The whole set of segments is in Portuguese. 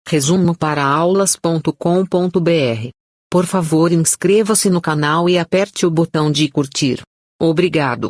Resumo para aulas.com.br. Por favor, inscreva-se no canal e aperte o botão de curtir. Obrigado.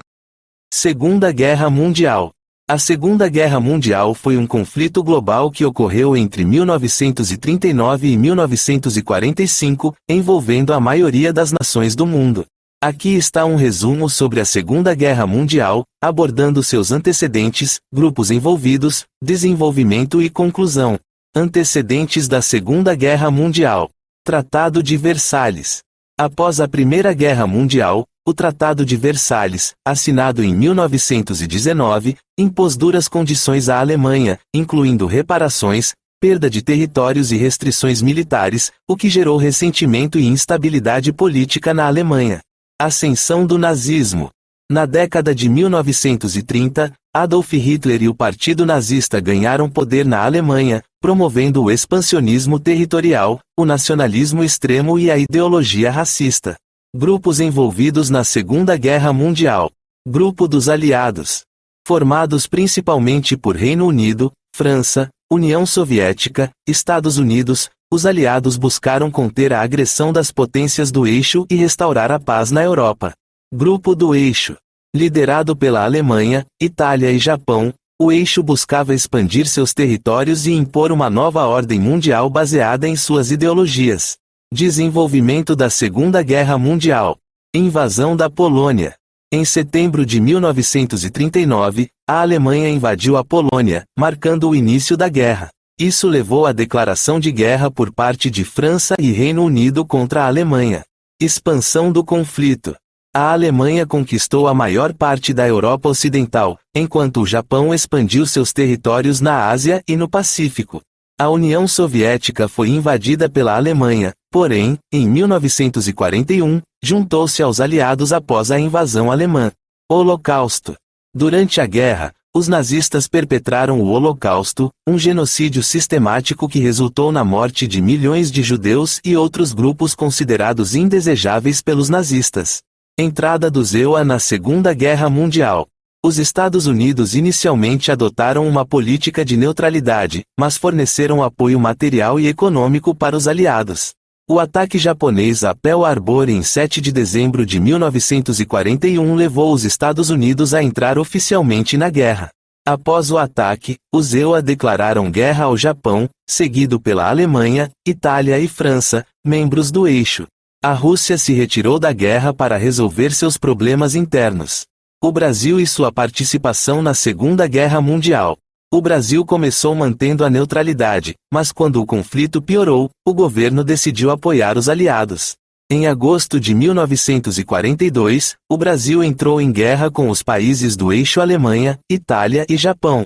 Segunda Guerra Mundial. A Segunda Guerra Mundial foi um conflito global que ocorreu entre 1939 e 1945, envolvendo a maioria das nações do mundo. Aqui está um resumo sobre a Segunda Guerra Mundial, abordando seus antecedentes, grupos envolvidos, desenvolvimento e conclusão. Antecedentes da Segunda Guerra Mundial. Tratado de Versalhes. Após a Primeira Guerra Mundial, o Tratado de Versalhes, assinado em 1919, impôs duras condições à Alemanha, incluindo reparações, perda de territórios e restrições militares, o que gerou ressentimento e instabilidade política na Alemanha. Ascensão do nazismo. Na década de 1930, Adolf Hitler e o Partido Nazista ganharam poder na Alemanha, promovendo o expansionismo territorial, o nacionalismo extremo e a ideologia racista. Grupos envolvidos na Segunda Guerra Mundial. Grupo dos Aliados. Formados principalmente por Reino Unido, França, União Soviética, Estados Unidos, os aliados buscaram conter a agressão das potências do eixo e restaurar a paz na Europa. Grupo do Eixo. Liderado pela Alemanha, Itália e Japão, o eixo buscava expandir seus territórios e impor uma nova ordem mundial baseada em suas ideologias. Desenvolvimento da Segunda Guerra Mundial. Invasão da Polônia. Em setembro de 1939, a Alemanha invadiu a Polônia, marcando o início da guerra. Isso levou à declaração de guerra por parte de França e Reino Unido contra a Alemanha. Expansão do conflito. A Alemanha conquistou a maior parte da Europa Ocidental, enquanto o Japão expandiu seus territórios na Ásia e no Pacífico. A União Soviética foi invadida pela Alemanha, porém, em 1941, juntou-se aos aliados após a invasão alemã. Holocausto. Durante a guerra, os nazistas perpetraram o Holocausto, um genocídio sistemático que resultou na morte de milhões de judeus e outros grupos considerados indesejáveis pelos nazistas. Entrada dos EUA na Segunda Guerra Mundial. Os Estados Unidos inicialmente adotaram uma política de neutralidade, mas forneceram apoio material e econômico para os aliados. O ataque japonês a Pearl Harbor em 7 de dezembro de 1941 levou os Estados Unidos a entrar oficialmente na guerra. Após o ataque, os EUA declararam guerra ao Japão, seguido pela Alemanha, Itália e França, membros do eixo. A Rússia se retirou da guerra para resolver seus problemas internos. O Brasil e sua participação na Segunda Guerra Mundial. O Brasil começou mantendo a neutralidade, mas quando o conflito piorou, o governo decidiu apoiar os aliados. Em agosto de 1942, o Brasil entrou em guerra com os países do eixo Alemanha, Itália e Japão.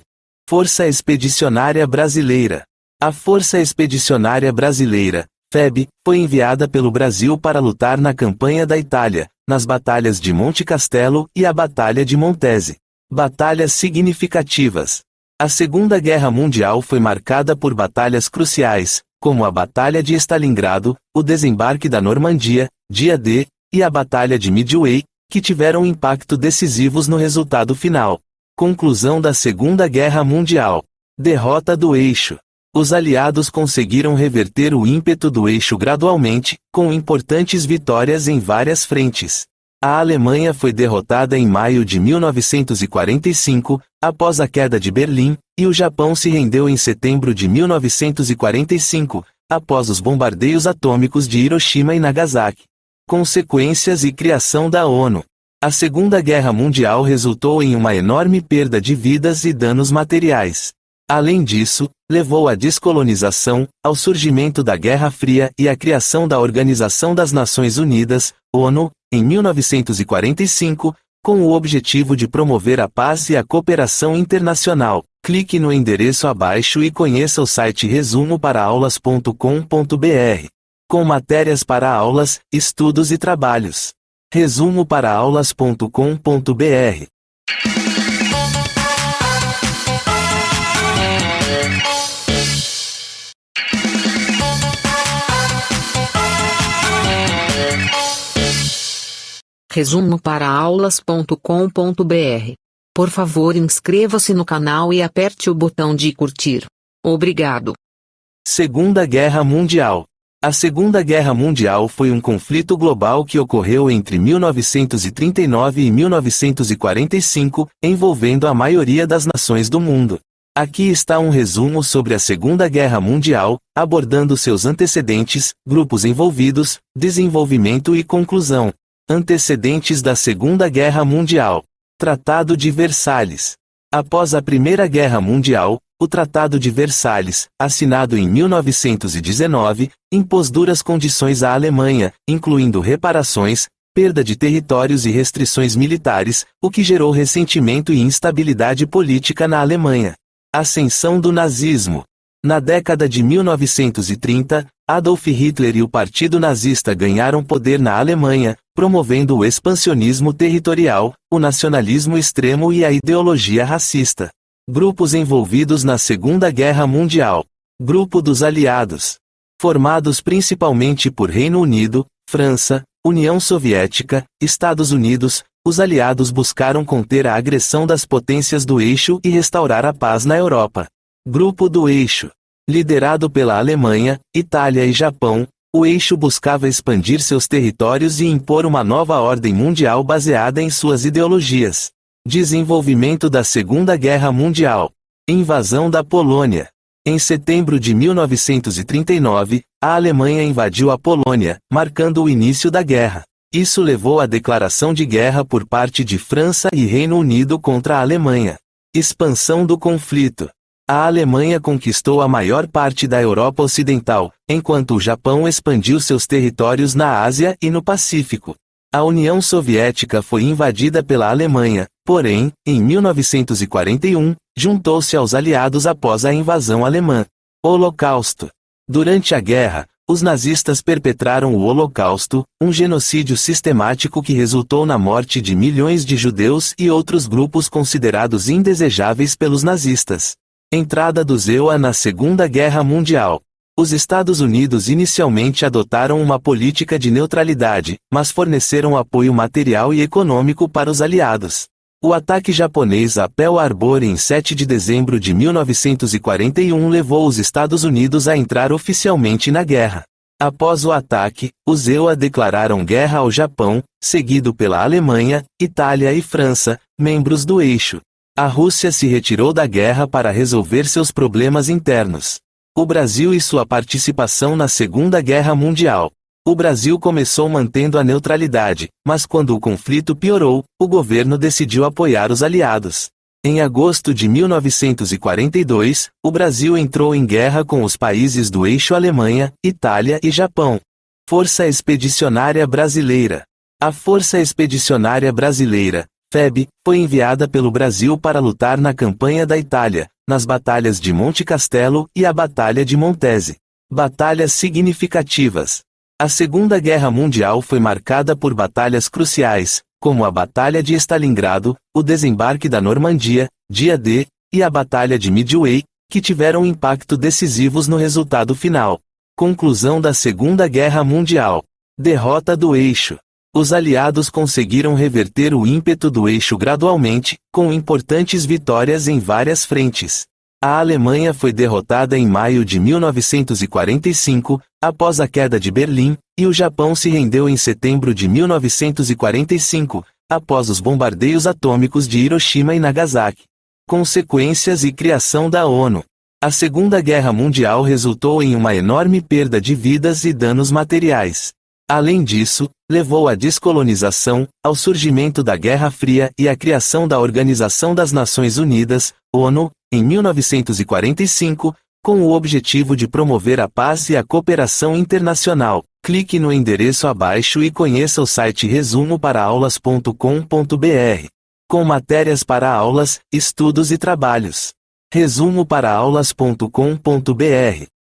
Força Expedicionária Brasileira. A Força Expedicionária Brasileira, FEB, foi enviada pelo Brasil para lutar na campanha da Itália, nas batalhas de Monte Castelo e a Batalha de Montese. Batalhas significativas. A Segunda Guerra Mundial foi marcada por batalhas cruciais, como a Batalha de Stalingrado, o desembarque da Normandia, Dia D, e a Batalha de Midway, que tiveram impacto decisivos no resultado final. Conclusão da Segunda Guerra Mundial. Derrota do eixo. Os aliados conseguiram reverter o ímpeto do eixo gradualmente, com importantes vitórias em várias frentes. A Alemanha foi derrotada em maio de 1945, após a queda de Berlim, e o Japão se rendeu em setembro de 1945, após os bombardeios atômicos de Hiroshima e Nagasaki. Consequências e criação da ONU. A Segunda Guerra Mundial resultou em uma enorme perda de vidas e danos materiais. Além disso, levou à descolonização, ao surgimento da Guerra Fria e à criação da Organização das Nações Unidas, ONU, em 1945, com o objetivo de promover a paz e a cooperação internacional. Clique no endereço abaixo e conheça o site resumoparaaaulas.com.br, com matérias para aulas, estudos e trabalhos. Resumoparaaaulas.com.br. Resumo para aulas.com.br. Por favor, inscreva-se no canal e aperte o botão de curtir. Obrigado. Segunda Guerra Mundial. A Segunda Guerra Mundial foi um conflito global que ocorreu entre 1939 e 1945, envolvendo a maioria das nações do mundo. Aqui está um resumo sobre a Segunda Guerra Mundial, abordando seus antecedentes, grupos envolvidos, desenvolvimento e conclusão. Antecedentes da Segunda Guerra Mundial. Tratado de Versalhes. Após a Primeira Guerra Mundial, o Tratado de Versalhes, assinado em 1919, impôs duras condições à Alemanha, incluindo reparações, perda de territórios e restrições militares, o que gerou ressentimento e instabilidade política na Alemanha. Ascensão do nazismo. Na década de 1930, Adolf Hitler e o Partido Nazista ganharam poder na Alemanha, promovendo o expansionismo territorial, o nacionalismo extremo e a ideologia racista. Grupos envolvidos na Segunda Guerra Mundial. Grupo dos Aliados. Formados principalmente por Reino Unido, França, União Soviética, Estados Unidos, os aliados buscaram conter a agressão das potências do eixo e restaurar a paz na Europa. Grupo do Eixo. Liderado pela Alemanha, Itália e Japão, o eixo buscava expandir seus territórios e impor uma nova ordem mundial baseada em suas ideologias. Desenvolvimento da Segunda Guerra Mundial. Invasão da Polônia. Em setembro de 1939, a Alemanha invadiu a Polônia, marcando o início da guerra. Isso levou à declaração de guerra por parte de França e Reino Unido contra a Alemanha. Expansão do conflito. A Alemanha conquistou a maior parte da Europa Ocidental, enquanto o Japão expandiu seus territórios na Ásia e no Pacífico. A União Soviética foi invadida pela Alemanha, porém, em 1941, juntou-se aos aliados após a invasão alemã. Holocausto. Durante a guerra, os nazistas perpetraram o Holocausto, um genocídio sistemático que resultou na morte de milhões de judeus e outros grupos considerados indesejáveis pelos nazistas. Entrada dos EUA na Segunda Guerra Mundial. Os Estados Unidos inicialmente adotaram uma política de neutralidade, mas forneceram apoio material e econômico para os aliados. O ataque japonês a Pearl Harbor em 7 de dezembro de 1941 levou os Estados Unidos a entrar oficialmente na guerra. Após o ataque, os EUA declararam guerra ao Japão, seguido pela Alemanha, Itália e França, membros do eixo. A Rússia se retirou da guerra para resolver seus problemas internos. O Brasil e sua participação na Segunda Guerra Mundial. O Brasil começou mantendo a neutralidade, mas quando o conflito piorou, o governo decidiu apoiar os aliados. Em agosto de 1942, o Brasil entrou em guerra com os países do eixo Alemanha, Itália e Japão. Força Expedicionária Brasileira. A Força Expedicionária Brasileira, FEB, foi enviada pelo Brasil para lutar na campanha da Itália, nas batalhas de Monte Castelo e a Batalha de Montese. Batalhas significativas. A Segunda Guerra Mundial foi marcada por batalhas cruciais, como a Batalha de Stalingrado, o desembarque da Normandia, Dia D, e a Batalha de Midway, que tiveram impacto decisivos no resultado final. Conclusão da Segunda Guerra Mundial. Derrota do eixo. Os aliados conseguiram reverter o ímpeto do eixo gradualmente, com importantes vitórias em várias frentes. A Alemanha foi derrotada em maio de 1945, após a queda de Berlim, e o Japão se rendeu em setembro de 1945, após os bombardeios atômicos de Hiroshima e Nagasaki. Consequências e criação da ONU. A Segunda Guerra Mundial resultou em uma enorme perda de vidas e danos materiais. Além disso, levou à descolonização, ao surgimento da Guerra Fria e à criação da Organização das Nações Unidas, ONU, em 1945, com o objetivo de promover a paz e a cooperação internacional. Clique no endereço abaixo e conheça o site resumoparaaaulas.com.br, com matérias para aulas, estudos e trabalhos. resumoparaaaulas.com.br